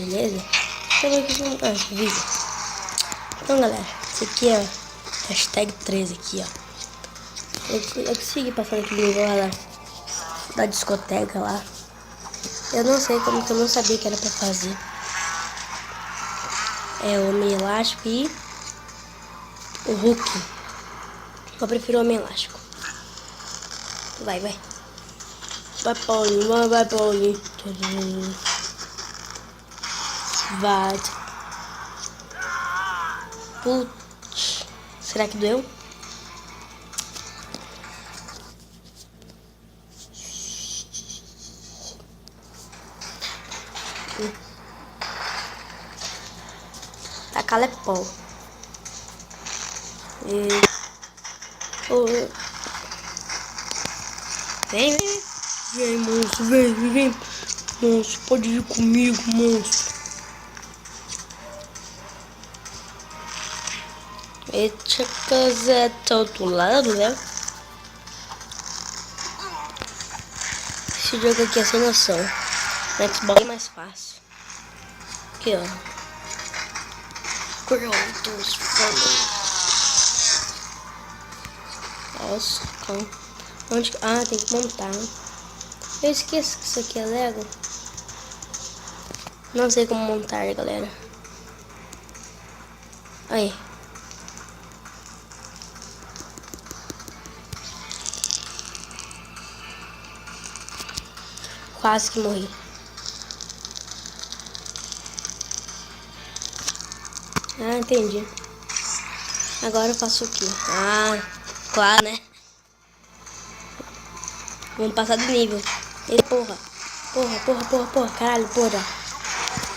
beleza? Então aqui vídeo. Então galera, esse aqui é hashtag 13 aqui, ó. Eu consegui passar aquele nível lá da discoteca lá. Eu não sei como que eu não sabia que era pra fazer. É o Homem Elástico e o Hulk. Eu prefiro o Homem Elástico. Vai. Vai, Paulinho, vai, Paulinho. Vai. Putz. Será que doeu? Tacalepó. Vem, monstro, vem. Monstro, pode vir comigo, monstro. Eita, caseta ao outro lado, né? Esse jogo aqui é sem noção. No Xbox é mais fácil. Aqui, ó. Prontos, nossa, calma. Onde... Ah, tem que montar. Eu esqueço que isso aqui é Lego. Não sei como montar, galera. Aí. Quase que morri. Ah, entendi. Agora eu faço o quê? Ah, claro, né? Vamos passar do nível. Ei, porra. Caralho, porra.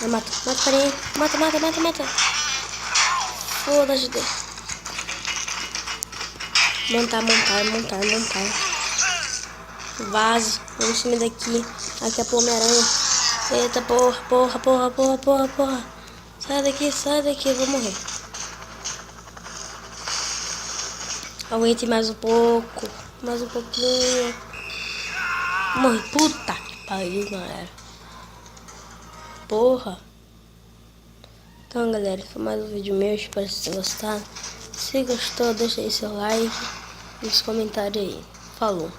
Mata, parei. Mata. Foda-se. Montar. Vaze. Vamos sumir daqui. Aqui é pro Homem-Aranha. Eita, porra. Sai daqui, eu vou morrer. Aguente mais um pouco. Mais um pouquinho. Morri. Puta que pariu, galera. Porra. Então, galera, foi mais um vídeo meu. Espero que vocês tenham gostado. Se gostou, deixa aí seu like e os comentários aí. Falou.